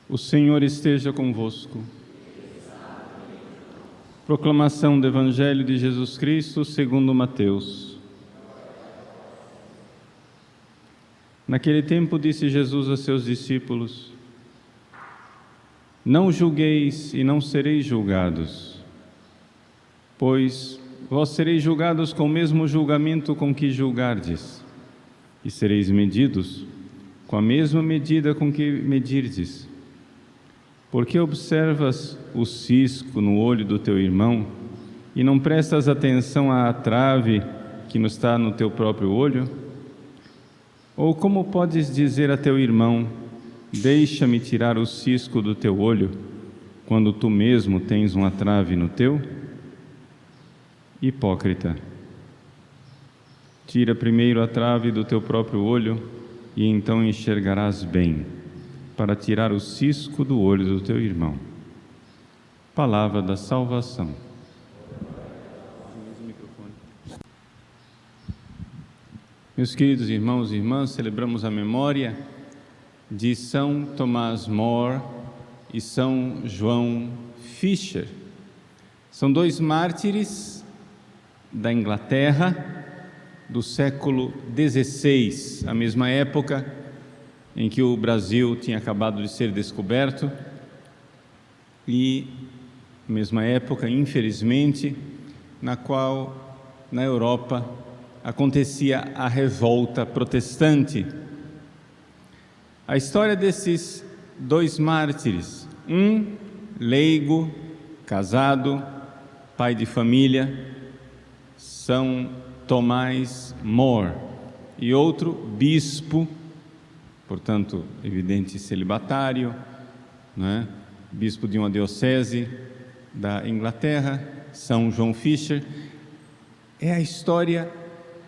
O Senhor esteja convosco. Proclamação do Evangelho de Jesus Cristo segundo Mateus. Naquele tempo disse Jesus a seus discípulos: Não julgueis e não sereis julgados, pois vós sereis julgados com o mesmo julgamento com que julgardes, e sereis medidos com a mesma medida com que medirdes. Porque observas o cisco no olho do teu irmão e não prestas atenção à trave que não está no teu próprio olho? Ou como podes dizer a teu irmão: deixa-me tirar o cisco do teu olho, quando tu mesmo tens uma trave no teu? Hipócrita, tira primeiro a trave do teu próprio olho e então enxergarás bem, para tirar o cisco do olho do teu irmão. Palavra da salvação. Meus queridos irmãos e irmãs, celebramos a memória de São Tomás More e São João Fisher. São dois mártires da Inglaterra do século XVI, a mesma época em que o Brasil tinha acabado de ser descoberto e, mesma época, infelizmente, na qual, na Europa, acontecia a revolta protestante. A história desses dois mártires, um leigo, casado, pai de família, São Tomás More, e outro bispo, portanto, evidente celibatário, né? Bispo de uma diocese da Inglaterra, São João Fisher. É a história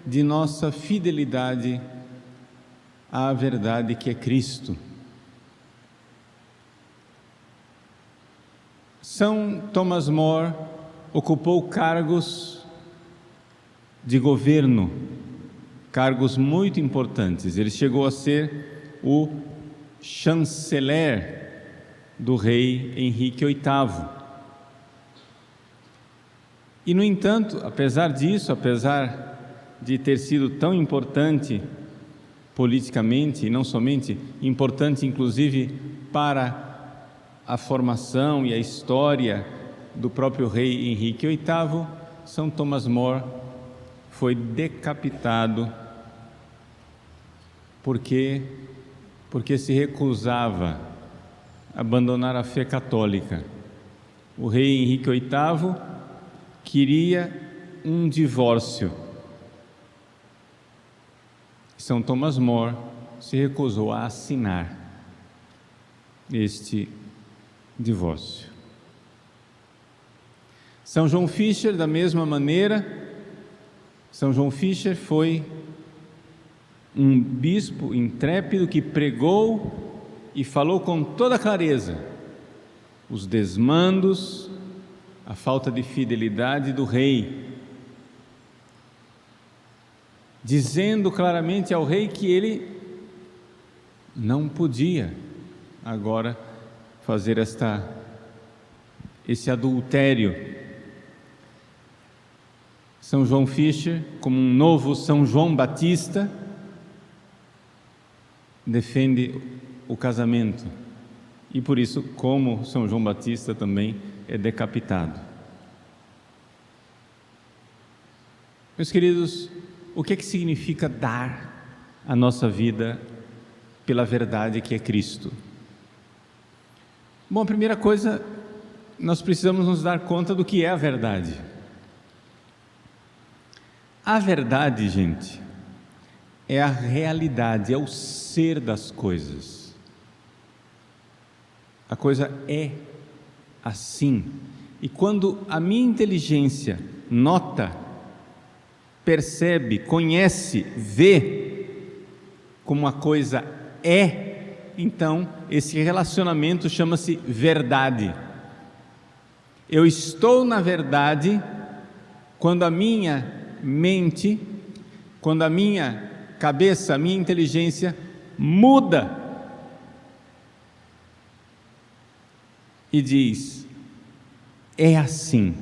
de nossa fidelidade à verdade que é Cristo. São Tomás More ocupou cargos de governo, cargos muito importantes. Ele chegou a ser o chanceler do rei Henrique VIII. E, no entanto, apesar disso, apesar de ter sido tão importante politicamente, e não somente importante, inclusive, para a formação e a história do próprio rei Henrique VIII, São Tomás More foi decapitado porque se recusava a abandonar a fé católica. O rei Henrique VIII queria um divórcio. São Tomás More se recusou a assinar este divórcio. São João Fisher, da mesma maneira. São João Fisher foi um bispo intrépido que pregou e falou com toda clareza os desmandos, a falta de fidelidade do rei, dizendo claramente ao rei que ele não podia agora fazer esse adultério. São João Fisher, como um novo São João Batista, defende o casamento e, por isso, como São João Batista, também é decapitado. Meus queridos, o que significa dar a nossa vida pela verdade que é Cristo? Bom, a primeira coisa, nós precisamos nos dar conta do que é a verdade. A verdade, gente, é a realidade, é o ser das coisas. A coisa é assim. E quando a minha inteligência nota, percebe, conhece, vê como a coisa é, então esse relacionamento chama-se verdade. Eu estou na verdade quando a minha mente, quando a minha cabeça, a minha inteligência muda e diz: é assim.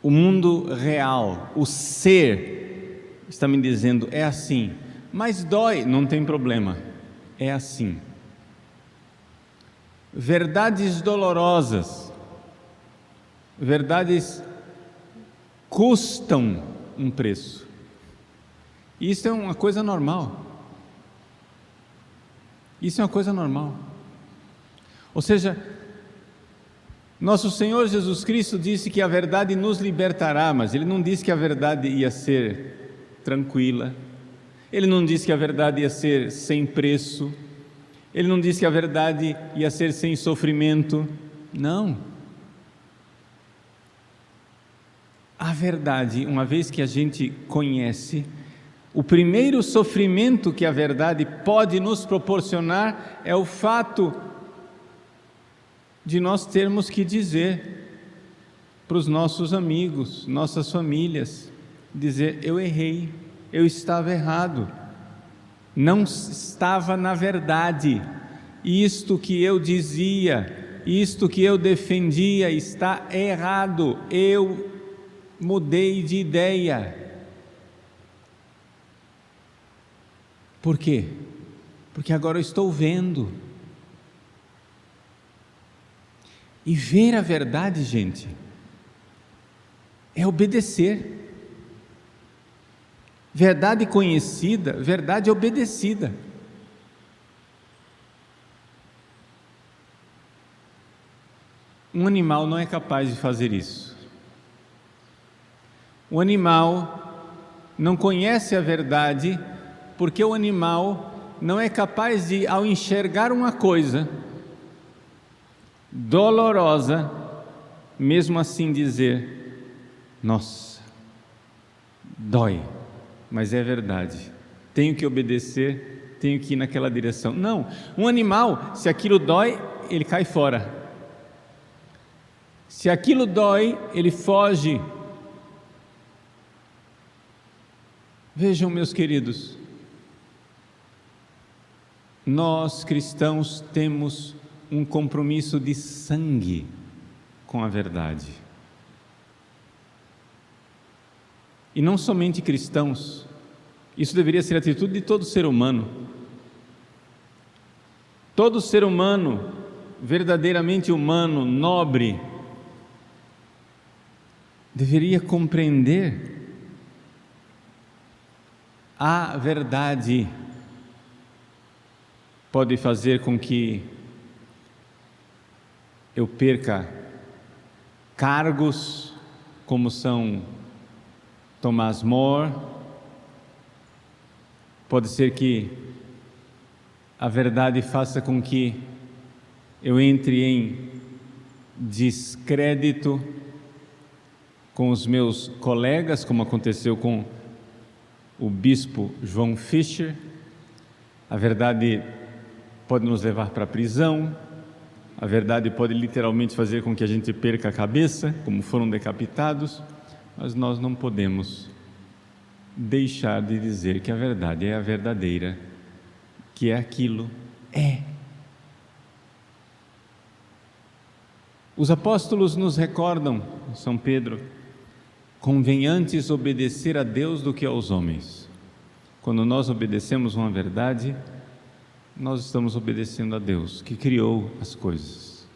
O mundo real, o ser, está me dizendo: é assim. Mas dói, não tem problema, é assim. Verdades dolorosas, verdades custam um preço. Isso é uma coisa normal. Isso é uma coisa normal. Ou seja, nosso Senhor Jesus Cristo disse que a verdade nos libertará, mas Ele não disse que a verdade ia ser tranquila. Ele não disse que a verdade ia ser sem preço. Ele não disse que a verdade ia ser sem sofrimento. Não. A verdade, uma vez que a gente conhece, o primeiro sofrimento que a verdade pode nos proporcionar é o fato de nós termos que dizer para os nossos amigos, nossas famílias, dizer: eu errei, eu estava errado, não estava na verdade, isto que eu dizia, isto que eu defendia está errado, eu mudei de ideia. Por quê? Porque agora eu estou vendo. E ver a verdade, gente, é obedecer. Verdade conhecida, verdade obedecida. Um animal não é capaz de fazer isso. O animal não conhece a verdade, porque o animal não é capaz de, ao enxergar uma coisa dolorosa, mesmo assim dizer: nossa, dói, mas é verdade, tenho que obedecer, tenho que ir naquela direção. Não, um animal, se aquilo dói, ele cai fora. Se aquilo dói, ele foge. Vejam, meus queridos, nós cristãos temos um compromisso de sangue com a verdade. E não somente cristãos, isso deveria ser a atitude de todo ser humano. Todo ser humano, verdadeiramente humano, nobre, deveria compreender a verdade. Pode fazer com que eu perca cargos como são Thomas More, pode ser que a verdade faça com que eu entre em descrédito com os meus colegas, como aconteceu com o bispo João Fischer. A verdade pode nos levar para a prisão, a verdade pode literalmente fazer com que a gente perca a cabeça, como foram decapitados, mas nós não podemos deixar de dizer que a verdade é a verdadeira, que é aquilo, é. Os apóstolos nos recordam, São Pedro: convém antes obedecer a Deus do que aos homens. Quando nós obedecemos uma verdade, nós estamos obedecendo a Deus, que criou as coisas.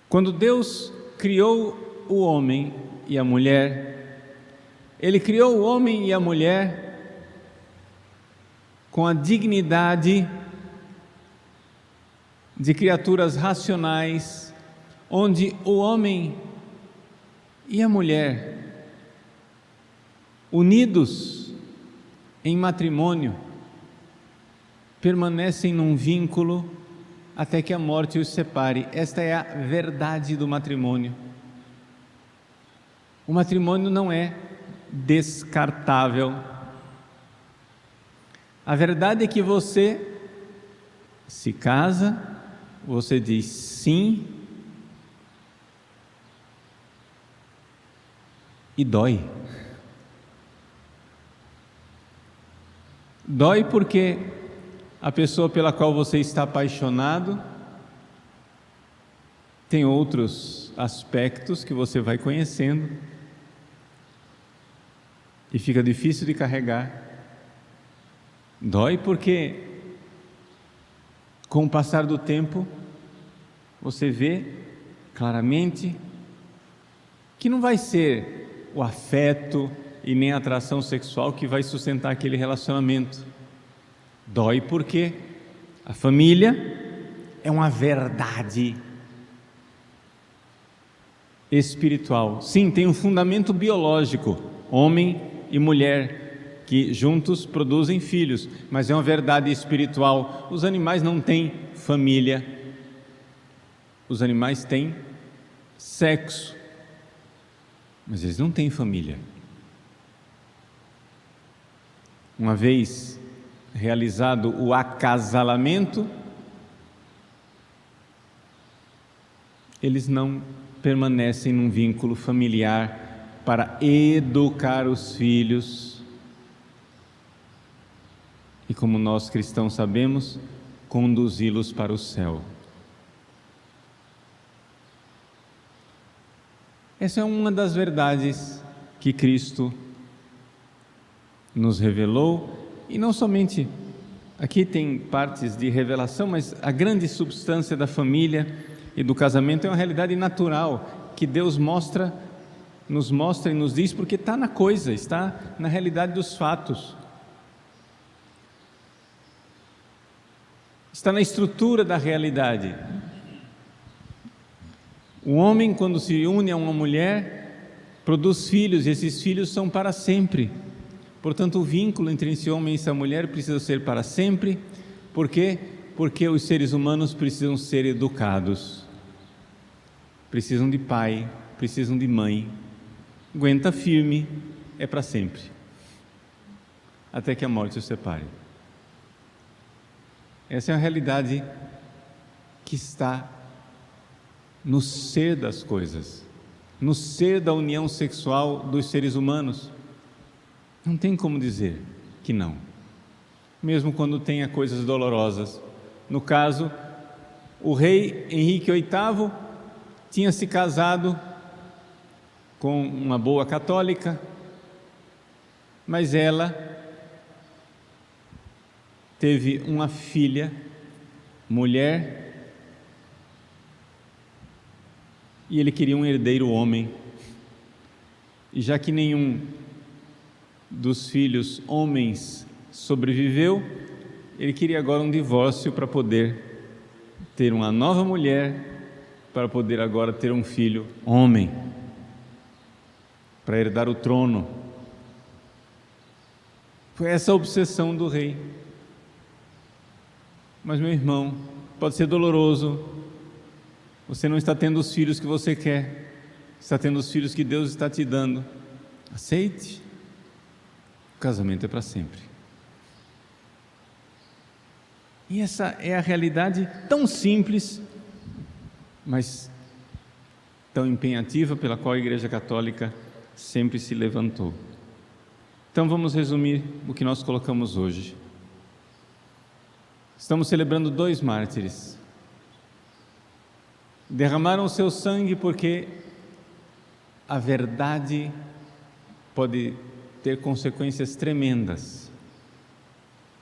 Quando Deus criou o homem e a mulher, Ele criou o homem e a mulher com a dignidade de criaturas racionais, onde o homem e a mulher, unidos em matrimônio, permanecem num vínculo até que a morte os separe. Esta é a verdade do matrimônio. O matrimônio não é descartável. A verdade é que você se casa, você diz sim e dói. Dói porque a pessoa pela qual você está apaixonado Tem outros aspectos que você vai conhecendo e fica difícil de carregar. Dói porque, com o passar do tempo, você vê claramente que não vai ser o afeto e nem a atração sexual que vai sustentar aquele relacionamento. Dói porque a família é uma verdade espiritual. Sim, tem um fundamento biológico, homem e mulher que juntos produzem filhos, mas é uma verdade espiritual. Os animais não têm família, os animais têm sexo, mas eles não têm família. Uma vez realizado o acasalamento, eles não permanecem num vínculo familiar para educar os filhos e, como nós cristãos sabemos, conduzi-los para o céu. Essa é uma das verdades que Cristo nos revelou, e não somente, aqui tem partes de revelação, mas a grande substância da família e do casamento é uma realidade natural, que Deus nos mostra e nos diz, porque está na coisa, está na realidade dos fatos, está na estrutura da realidade. O homem, quando se une a uma mulher, produz filhos, e esses filhos são para sempre. Portanto, o vínculo entre esse homem e essa mulher precisa ser para sempre. Por quê? Porque os seres humanos precisam ser educados, precisam de pai, precisam de mãe. Aguenta firme, é para sempre, até que a morte os separe. Essa é a realidade que está no ser das coisas, no ser da união sexual dos seres humanos. Não tem como dizer que não, mesmo quando tenha coisas dolorosas. No caso, o rei Henrique VIII tinha se casado com uma boa católica, mas ela teve uma filha, mulher, e ele queria um herdeiro homem, e já que nenhum dos filhos homens sobreviveu, ele queria agora um divórcio para poder ter uma nova mulher, para poder agora ter um filho homem, para herdar o trono. Foi essa a obsessão do rei. Mas, meu irmão, pode ser doloroso, você não está tendo os filhos que você quer, está tendo os filhos que Deus está te dando. Aceite. O casamento é para sempre. E essa é a realidade tão simples, mas tão empenhativa, pela qual a Igreja Católica sempre se levantou. Então vamos resumir o que nós colocamos hoje. Estamos celebrando 2 mártires. Derramaram o seu sangue porque a verdade pode ter consequências tremendas,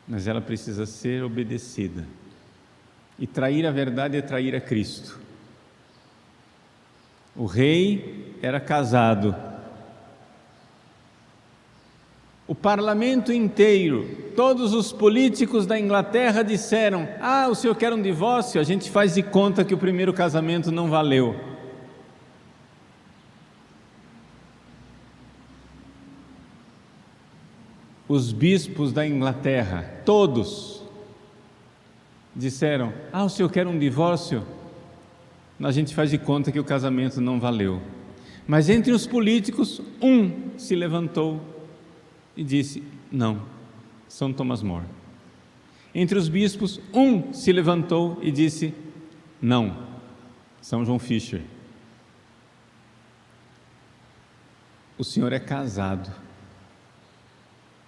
mas ela precisa ser obedecida. E trair a verdade é trair a Cristo. O rei era casado. O parlamento inteiro, todos os políticos da Inglaterra disseram: o senhor quer um divórcio? A gente faz de conta que o primeiro casamento não valeu. Os bispos da Inglaterra, todos, disseram: o senhor quer um divórcio? A gente faz de conta que o casamento não valeu. Mas entre os políticos, um se levantou e disse: não, São Thomas More. Entre os bispos, um se levantou e disse: não, São João Fisher. O senhor é casado,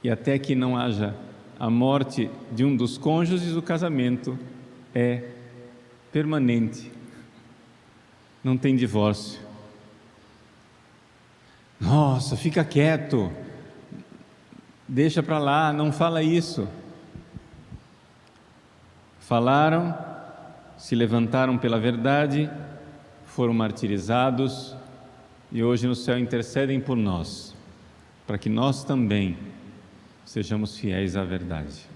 e até que não haja a morte de um dos cônjuges, o casamento é permanente. não tem divórcio. Nossa, fica quieto, deixa para lá, não fala isso. Falaram, se levantaram pela verdade, foram martirizados e hoje no céu intercedem por nós, para que nós também sejamos fiéis à verdade.